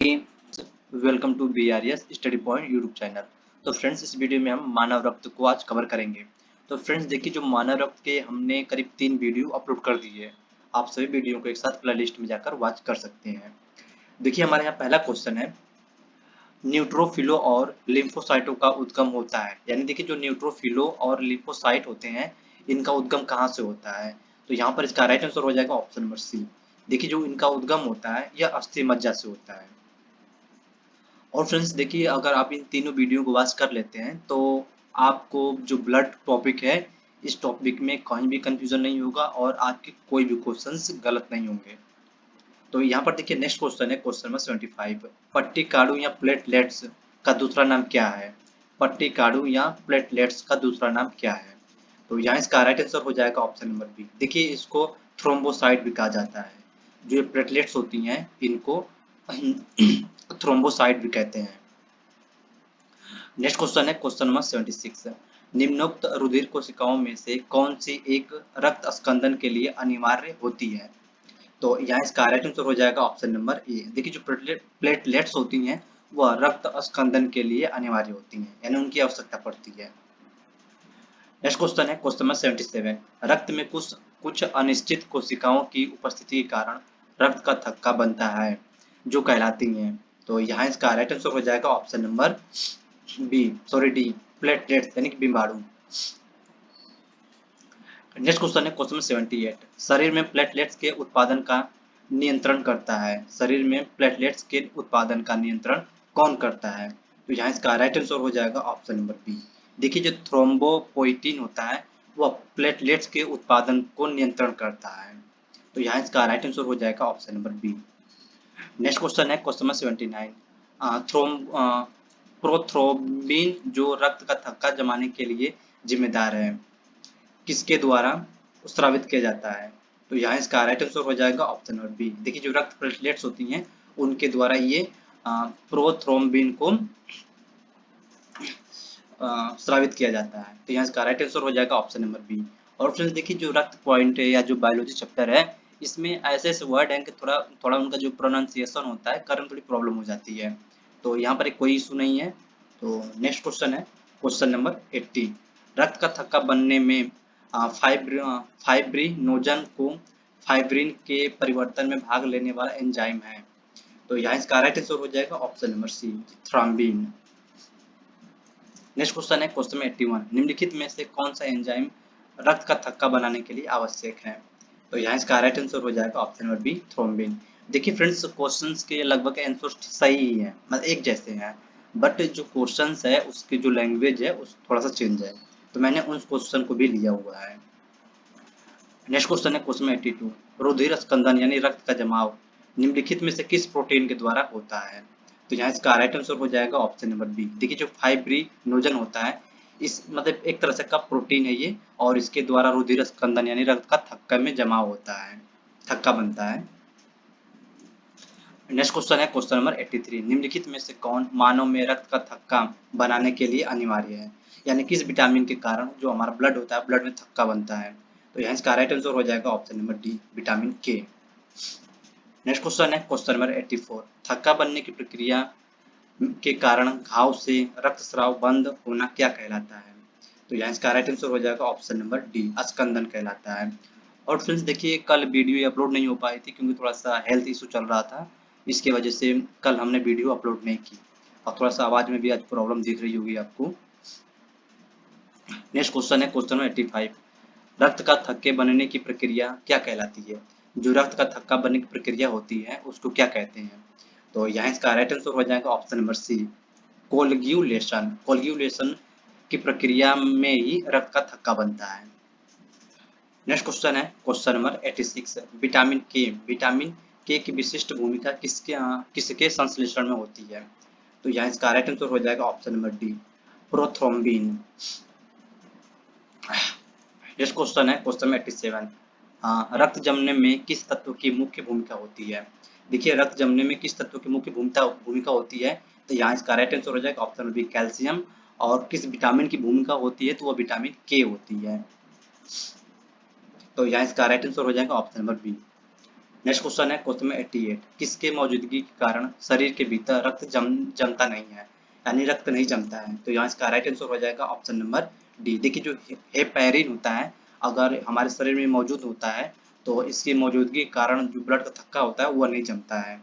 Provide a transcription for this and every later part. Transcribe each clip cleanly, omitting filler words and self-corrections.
Welcome to BRS study point YouTube channel. तो friends, इस video में हम मानव रक्त को आज कवर करेंगे। तो फ्रेंड्स देखिए, जो मानव रक्त के हमने करीब 3 वीडियो अपलोड कर दिए है। आप सभी वीडियो को एक साथ प्लेलिस्ट में जाकर वॉच कर सकते हैं। देखिए, हमारे यहाँ पहला क्वेश्चन है, न्यूट्रोफिलो और लिम्फोसाइटों का उद्गम होता है। यानी देखिए, जो न्यूट्रोफिलो और लिम्फोसाइट होते हैं, इनका उद्गम कहाँ से होता है? तो यहाँ पर इसका राइट आंसर हो जाएगा ऑप्शन नंबर सी। देखिए, जो इनका उद्गम होता है यह अस्थि मज्जा से होता है। और फ्रेंड्स देखिए, अगर आप इन तीनों वीडियो को वॉच कर लेते हैं तो आपको जो ब्लड टॉपिक है, इस टॉपिक में कहीं भी कंफ्यूजन नहीं होगा और आपके कोई भी क्वेश्चंस गलत नहीं होंगे। तो यहाँ पर देखिए, नेक्स्ट क्वेश्चन है क्वेश्चन नंबर 75। पट्टिकाडु या प्लेटलेट्स का दूसरा नाम क्या है? पट्टिकाडु या प्लेटलेट्स का दूसरा नाम क्या है? तो यहाँ इसका राइट आंसर हो जाएगा ऑप्शन नंबर बी। देखिए, इसको थ्रोम्बोसाइट भी कहा जाता है। जो ये प्लेटलेट्स होती हैं, इनको थ्रोम्बोसाइट भी कहते हैं। नेक्स्ट क्वेश्चन है क्वेश्चन नंबर 76। निम्नोक्त रुधिर कोशिकाओं में से कौन सी एक रक्त स्कंदन के लिए अनिवार्य होती है? तो यहाँ इसका राइट आंसर हो जाएगा ऑप्शन नंबर ए। देखिए, जो प्लेटलेट्स होती हैं वह रक्त स्कंदन के लिए अनिवार्य होती हैं, यानी उनकी आवश्यकता पड़ती है। नेक्स्ट क्वेश्चन है क्वेश्चन नंबर 77। रक्त में कुछ कुछ अनिश्चित कोशिकाओं की उपस्थिति के कारण रक्त का थक्का बनता है, जो कहलाती हैं। तो यहाँ इसका राइट आंसर हो जाएगा ऑप्शन नंबर डी, प्लेटलेट्स यानी कि बिम्बाणु। नेक्स्ट क्वेश्चन है क्वेश्चन 78। शरीर में प्लेटलेट्स के उत्पादन का नियंत्रण करता है। शरीर में प्लेटलेट्स के उत्पादन का नियंत्रण कौन करता है? तो यहाँ इसका राइट आंसर हो जाएगा ऑप्शन नंबर बी। देखिए, जो थ्रोम्बोपोइटिन होता है वह प्लेटलेट्स के उत्पादन को नियंत्रण करता है। तो यहाँ इसका राइट आंसर हो जाएगा option number B. Next question है क्वेश्चन नंबर 79। प्रोथ्रोम्बिन जो रक्त का थक्का जमाने के लिए जिम्मेदार है, किसके द्वारा स्रावित किया जाता है? तो यहाँ इसका राइट आंसर हो जाएगा ऑप्शन नंबर बी। देखिए, जो रक्त प्लेटलेट्स होती हैं उनके द्वारा ये प्रोथ्रोम्बिन को स्रावित किया जाता है। तो यहाँ इसका राइट आंसर हो जाएगा ऑप्शन नंबर बी। और फ्रेंड्स देखिए, जो रक्त पॉइंट है या जो बायोलॉजी चैप्टर है, इसमें ऐसे ऐसे वर्ड हैं कि थोड़ा थोड़ा उनका जो प्रोनाउंसिएशन होता है करने में थोड़ी प्रॉब्लम हो जाती है। तो यहाँ पर एक कोई इशू नहीं है। तो नेक्स्ट क्वेश्चन है क्वेश्चन नंबर 80। रक्त का थक्का बनने में फाइब्रिनोजन को फाइब्रिन के परिवर्तन में भाग लेने वाला एंजाइम है। तो यहाँ इसका राइट आंसर हो जाएगा option number C, thrombin. Next question है क्वेश्चन में 81। निम्नलिखित में से कौन सा एंजाइम रक्त का थक्का बनाने के लिए आवश्यक है? तो यहाँ इसका राइट आंसर हो जाएगा ऑप्शन नंबर बी, थ्रोम्बिन। देखिए फ्रेंड्स, क्वेश्चंस के लगभग आंसर सही ही है, मतलब एक जैसे हैं, बट जो क्वेश्चंस है उसकी जो लैंग्वेज है उस थोड़ा सा चेंज है, तो मैंने उन क्वेश्चन को भी लिया हुआ है। नेक्स्ट क्वेश्चन है क्वेश्चन 82। रुधिर स्कंदन यानी रक्त का जमाव निम्नलिखित में से किस प्रोटीन के द्वारा होता है? तो यहाँ इसका राइट आंसर हो जाएगा ऑप्शन नंबर बी। देखिए, जो फाइब्रिनोजन होता है, इस मतलब एक तरह से का प्रोटीन है ये, और इसके द्वारा रुधिर स्कंदन यानी रक्त का थक्का में जमाव होता है, थक्का बनता है। नेक्स्ट क्वेश्चन है क्वेश्चन नंबर 83। निम्नलिखित में से कौन मानव में रक्त का थक्का बनाने के लिए अनिवार्य है? यानी किस विटामिन के कारण जो हमारा ब्लड होता है, ब्लड में थक्का बनता है? तो यहाँ इसका राइट आंसर हो जाएगा ऑप्शन नंबर डी, विटामिन के। नेक्स्ट क्वेश्चन है क्वेश्चन नंबर 84। थक्का बनने की प्रक्रिया के कारण घाव से रक्तस्राव बंद होना क्या कहलाता है? तो यहाँ इसका राइट आंसर हो जाएगा ऑप्शन नंबर डी, स्कंदन कहलाता है। और फ्रेंड्स देखिए, कल वीडियो अपलोड नहीं हो पाई थी क्योंकि थोड़ा सा हेल्थ इशू चल रहा था, इसके वजह से कल हमने वीडियो अपलोड नहीं की, और थोड़ा सा आवाज में भी आज प्रॉब्लम दिख रही होगी आपको। नेक्स्ट क्वेश्चन है क्वेश्चन नंबर 85। रक्त का थक्के बनने की प्रक्रिया क्या कहलाती है? जो रक्त का थक्का बनने की प्रक्रिया होती है उसको क्या कहते हैं? तो यहाँ इसका राइट आंसर हो जाएगा ऑप्शन नंबर सी, कोलग्यूलेशन। कोलग्यूलेशन की प्रक्रिया में ही रक्त का थक्का बनता है। नेक्स्ट क्वेश्चन है क्वेश्चन नंबर 86। विटामिन के, विटामिन के की विशिष्ट भूमिका किसके संश्लेषण में होती है? तो यहाँ इसका राइट आंसर हो जाएगा option number D, prothrombin. Next question है क्वेश्चन नंबर 87। रक्त जमने में किस तत्व की मुख्य भूमिका होती है? देखिए, रक्त जमने में किस तत्व की मुख्य भूमिका होती है? तो यहाँ इसका राइट आंसर हो जाएगा ऑप्शन नंबर बी, कैल्शियम। और किस विटामिन की भूमिका होती है? तो वह विटामिन के होती है। तो यहाँ इसका राइट आंसर हो जाएगा option number B. Next question है क्वेश्चन में 88, किसके मौजूदगी के कारण शरीर के भीतर रक्त जमता नहीं है, यानी रक्त नहीं जमता है। तो यहाँ इसका राइट आंसर हो जाएगा ऑप्शन नंबर डी। देखिए जो हेपेरिन होता है अगर हमारे शरीर में मौजूद होता है तो इसकी मौजूदगी के कारण जो ब्लड का थक्का होता है वह नहीं जमता है।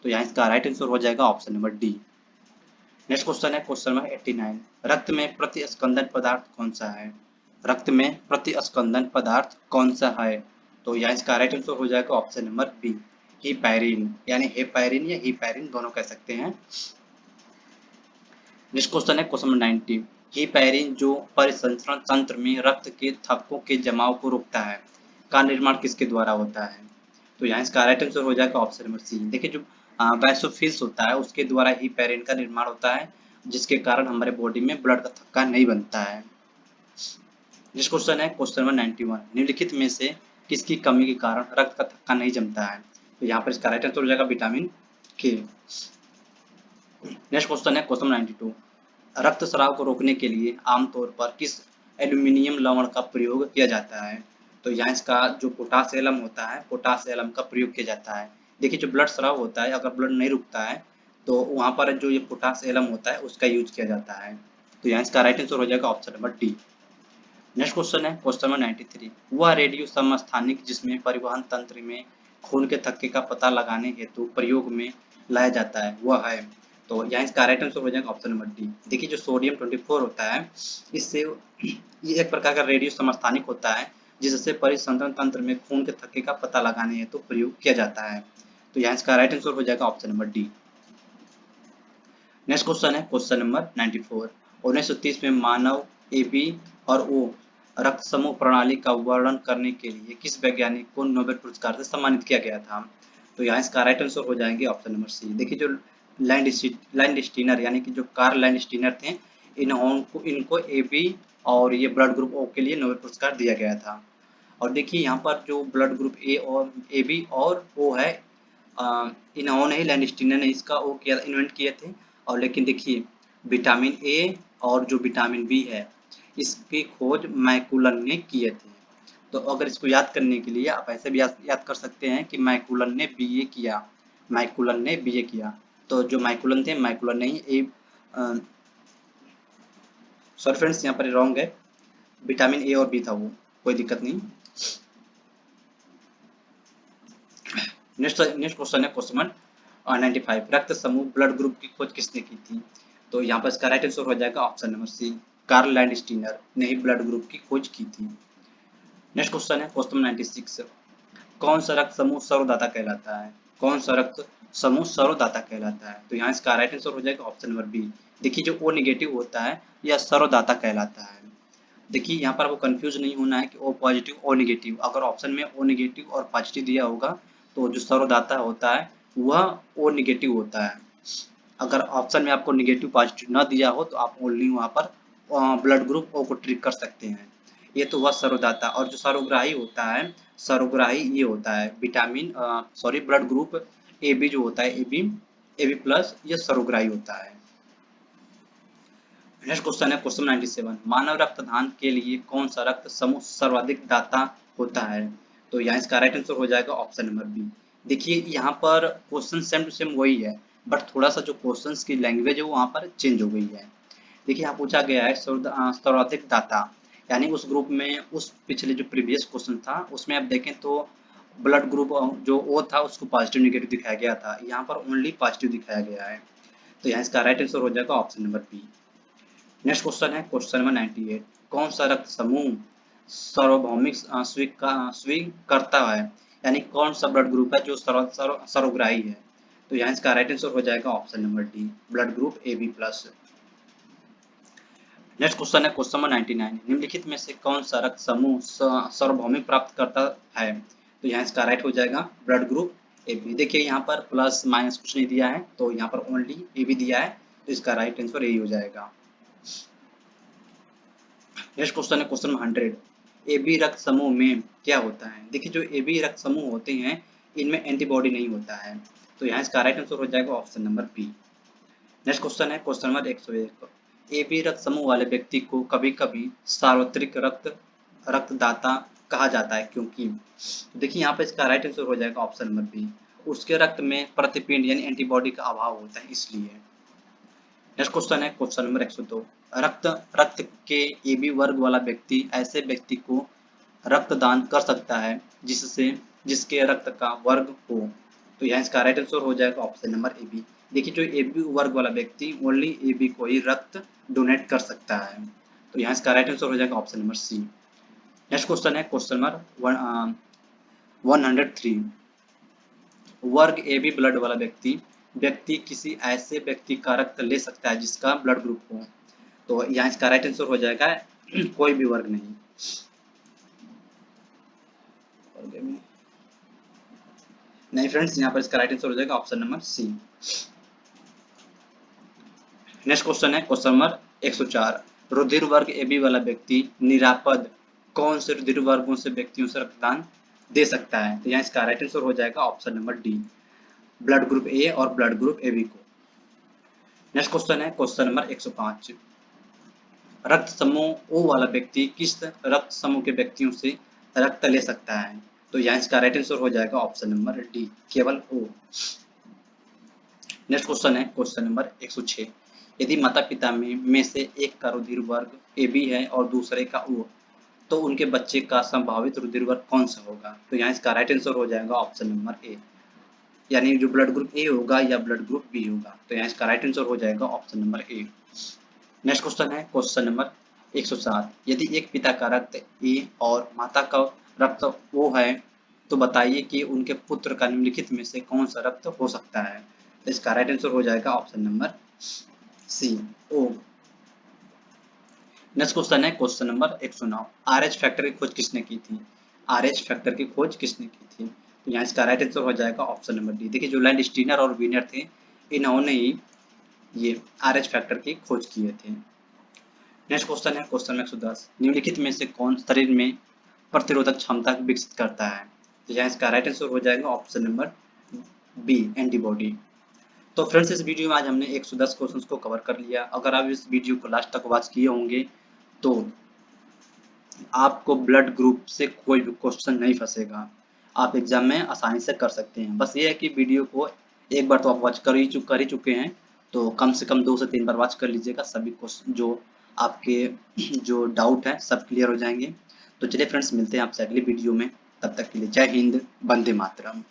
तो यहाँ इसका राइट आंसर हो जाएगा option number D. Next question है क्वेश्चन नंबर 89, रक्त में प्रतिस्पंदन पदार्थ कौन सा है। रक्त में प्रतिस्पंदन पदार्थ कौन सा है। तो यहाँ इसका राइट आंसर हो जाएगा ऑप्शन नंबर बी, हीपैरिन, यानी हेपैरिन या हीपैरिन दोनों कह सकते हैं। नेक्स्ट क्वेश्चन है क्वेश्चन नंबर 90, हीपैरिन जो परिसंचरण तंत्र में रक्त के थक्कों के जमाव को रोकता है का निर्माण किसके द्वारा होता है। तो यहाँ इसका राइट आंसर हो जाएगा ऑप्शन नंबर सी। देखिए जो बैसोफिल्स होता है उसके द्वारा हीपैरिन का निर्माण होता है जिसके कारण हमारे बॉडी में ब्लड का थक्का नहीं बनता है। नेक्स्ट क्वेश्चन है क्वेश्चन नंबर 91, निम्नलिखित में से किसकी कमी के कारण रक्त का थक्का नहीं जमता है। तो यहाँ पर इसका राइट आंसर हो जाएगा विटामिन के। नेक्स्ट क्वेश्चन है क्वेश्चन 92, रक्त स्राव को रोकने के लिए आमतौर पर किस एल्यूमिनियम लवण का प्रयोग किया जाता है। तो यहाँ इसका जो पोटासियम होता है पोटासियम का प्रयोग किया जाता है। देखिए जो ब्लड स्राव होता है अगर ब्लड नहीं रुकता है तो वहाँ पर जो ये पोटासियम होता है उसका यूज किया जाता है। तो यहाँ इसका राइट आंसर हो जाएगा option number D. Next question है क्वेश्चन नंबर 93, वह रेडियो समस्थानिक जिसमें परिवहन तंत्र में खून के थक्के का पता लगाने हेतु प्रयोग में लाया जाता है वह है। तो यहाँ इसका राइट आंसर हो जाएगा ऑप्शन नंबर डी। देखिए जो सोडियम 24 होता है इससे ये एक प्रकार का रेडियो समस्थानिक होता है जिससे परिसंचरण तंत्र में खून के थक्के का पता लगाने हेतु प्रयोग किया जाता है। तो यहाँ इसका राइट आंसर हो जाएगा option number D. Next question है क्वेश्चन नंबर 94, 1930 में मानव ए बी और ओ रक्त समूह प्रणाली का वर्णन करने के लिए किस वैज्ञानिक को नोबेल पुरस्कार से सम्मानित किया गया था। तो यहाँ इसका राइट आंसर हो जाएंगे ऑप्शन नंबर सी। देखिए जो लैंडस्टीनर यानी कि जो कार्ल लैंडस्टीनर थे इनको ए बी और ये ब्लड ग्रुप ओ के लिए नोबेल पुरस्कार दिया गया था। और देखिए यहाँ पर जो ब्लड ग्रुप ए और ए बी और ओ है इन्होंने ही लैंडस्टीनर ने इसका वो किया इन्वेंट किए थे। और लेकिन देखिए विटामिन ए और जो विटामिन बी है इसकी खोज मैकुलन ने किए थे। तो अगर इसको याद करने के लिए आप ऐसे भी याद कर सकते हैं कि मैकुलन ने बीए किया, मैकुलन ने बीए किया। तो जो मैकुलन थे मैकुलन ने ही ए सॉरी फ्रेंड्स यहाँ पर रॉन्ग है, विटामिन ए और बी था वो, कोई दिक्कत नहीं। नेक्स्ट क्वेश्चन है क्वेश्चन 95, रक्त समूह ब्लड ग्रुप की खोज किसने की थी। तो यहाँ पर इसका राइट आंसर हो जाएगा option number C, Karl Landsteiner ने ही ब्लड ग्रुप की खोज की थी। नेक्स्ट क्वेश्चन है क्वेश्चन 96, कौन सा रक्त समूह सर्वदाता कहलाता है। कौन सा रक्त समूह सर्वदाता कहलाता है। तो यहाँ इसका राइट आंसर हो जाएगा ऑप्शन नंबर बी। देखिए जो ओ नेगेटिव होता है यह सर्वदाता कहलाता है। देखिए यहाँ पर आपको कंफ्यूज नहीं होना है कि ओ पॉजिटिव ओ नेगेटिव, अगर ऑप्शन में ओ नेगेटिव और पॉजिटिव दिया होगा तो जो सर्वदाता होता है वह ओ नेगेटिव होता है। अगर ऑप्शन में आपको नेगेटिव पॉजिटिव न दिया हो तो आप ओनली वहाँ पर ब्लड ग्रुप ओ को ट्रिक कर सकते हैं। ये तो वह सर्वदाता। और जो सर्वग्राही होता है सर्वग्राही ये होता है vitamin sorry blood group A B जो होता है ए बी प्लस ये सर्वग्राही होता है। नेक्स्ट क्वेश्चन है क्वेश्चन 97, मानव रक्तदान के लिए कौन सा रक्त समूह सर्वाधिक दाता होता है। तो यहाँ इसका राइट आंसर हो जाएगा ऑप्शन नंबर बी। देखिए यहाँ पर क्वेश्चन सेम टू सेम वही है बट थोड़ा सा जो क्वेश्चंस की लैंग्वेज है वो वहाँ पर चेंज हो गई है। देखिए यहाँ पूछा गया है सर्वाधिक दाता, यानी उस ग्रुप में उस पिछले जो प्रीवियस क्वेश्चन था उसमें आप देखें तो ब्लड ग्रुप जो ओ था उसको पॉजिटिव नेगेटिव दिखाया गया था, यहाँ पर ओनली पॉजिटिव दिखाया गया है। तो यहाँ इसका राइट आंसर हो जाएगा option number B. Next question है क्वेश्चन नंबर 98, कौन सा रक्त समूह सार्वभौमिक स्वीकर्ता है, यानी कौन सा ब्लड ग्रुप है जो सर्वग्राही है। तो यहाँ इसका राइट आंसर हो जाएगा option number D, blood group A B plus. Next question है क्वेश्चन नंबर 99, निम्नलिखित में से कौन सा रक्त समूह सार्वभौमिक प्राप्त करता है। तो यहाँ इसका राइट हो जाएगा ब्लड ग्रुप ए बी। देखिए यहाँ पर प्लस माइनस कुछ नहीं दिया है तो यहाँ पर ओनली ए बी दिया है, तो इसका राइट आंसर यही हो जाएगा। नेक्स्ट क्वेश्चन है क्वेश्चन 100, ए बी रक्त समूह में क्या होता है। देखिए जो ए बी रक्त समूह होते हैं इनमें एंटीबॉडी नहीं होता है, तो यहाँ इसका राइट आंसर हो जाएगा option number B. Next question है क्वेश्चन नंबर 101, ए बी रक्त समूह वाले व्यक्ति को कभी कभी सार्वत्रिक रक्तदाता कहा जाता है क्योंकि देखिए यहाँ पे इसका राइट आंसर हो जाएगा ऑप्शन नंबर बी, उसके रक्त में प्रतिपिंड यानी एंटीबॉडी का अभाव होता है इसलिए। नेक्स्ट क्वेश्चन है क्वेश्चन नंबर 102। रक्त रक्त के AB वर्ग वाला व्यक्ति ऐसे व्यक्ति को रक्तदान कर सकता है जिससे जिसके रक्त का वर्ग हो। तो यहाँ इसका राइट आंसर हो जाएगा ऑप्शन नंबर ए बी। देखिए जो AB वर्ग वाला व्यक्ति ओनली AB को ही रक्त डोनेट कर सकता है। तो यहाँ इसका राइट आंसर हो जाएगा option number C. Next question है क्वेश्चन नंबर 103। वर्ग AB ब्लड वाला व्यक्ति व्यक्ति किसी ऐसे व्यक्ति का रक्त ले सकता है जिसका ब्लड ग्रुप हो। तो यहाँ इसका राइट आंसर हो जाएगा कोई भी वर्ग नहीं। नहीं फ्रेंड्स, यहाँ पर इसका राइट आंसर हो जाएगा option number C. Next question है क्वेश्चन नंबर 104। रुधिर वर्ग AB वाला व्यक्ति निरापद कौन से रुधिर वर्गों से व्यक्तियों से रक्तदान दे सकता है। तो यहाँ इसका राइट आंसर हो जाएगा option number D, blood group ए और ब्लड ग्रुप AB को। नेक्स्ट क्वेश्चन है क्वेश्चन नंबर 105। रक्त समूह O वाला व्यक्ति किस रक्त समूह के व्यक्तियों से रक्त ले सकता है। तो यहाँ इसका राइट आंसर हो जाएगा ऑप्शन नंबर डी, केवल O। नेक्स्ट क्वेश्चन है क्वेश्चन नंबर 106। यदि माता पिता में से एक का रुधिर वर्ग AB है और दूसरे का O, तो उनके बच्चे का संभावित रुधिर वर्ग कौन सा होगा। तो यहाँ इसका राइट आंसर हो जाएगा ऑप्शन नंबर ए, यानी जो ब्लड ग्रुप ए होगा या ब्लड ग्रुप बी होगा। तो यहाँ इसका राइट आंसर हो जाएगा option number A. Next question है क्वेश्चन नंबर 107। यदि एक पिता का रक्त ए और माता का रक्त ओ है तो बताइए कि उनके पुत्र का निम्नलिखित में से कौन सा रक्त हो सकता है। तो इसका राइट आंसर हो जाएगा ऑप्शन नंबर सी, ओ। नेक्स्ट क्वेश्चन है क्वेश्चन नंबर 109। RH फैक्टर की खोज किसने की थी। RH फैक्टर की खोज किसने की थी। तो यहाँ इसका राइट आंसर हो जाएगा ऑप्शन नंबर डी। देखिए जो लैंडस्टीनर और वीनर थे इन्होंने ही ये RH फैक्टर की खोज किए थे। नेक्स्ट क्वेश्चन है क्वेश्चन 110। निम्नलिखित में से कौन शरीर में प्रतिरोधक क्षमता विकसित करता है। तो यहाँ इसका राइट आंसर हो जाएगा ऑप्शन नंबर बी, एंटीबॉडी। तो फ्रेंड्स इस वीडियो में आज हमने 110 क्वेश्चंस को कवर कर लिया। अगर आप इस वीडियो को लास्ट तक वॉच किए होंगे तो आपको ब्लड ग्रुप से कोई भी क्वेश्चन नहीं फंसेगा, आप एग्जाम में आसानी से कर सकते हैं। बस ये है कि वीडियो को एक बार तो आप वॉच कर ही चुके हैं, तो कम से कम 2 से 3 बार वॉच कर लीजिएगा। सभी क्वेश्चन जो आपके जो डाउट है सब क्लियर हो जाएंगे। तो चलिए फ्रेंड्स, मिलते हैं आपसे अगली वीडियो में। तब तक के लिए जय हिंद, वंदे मातरम।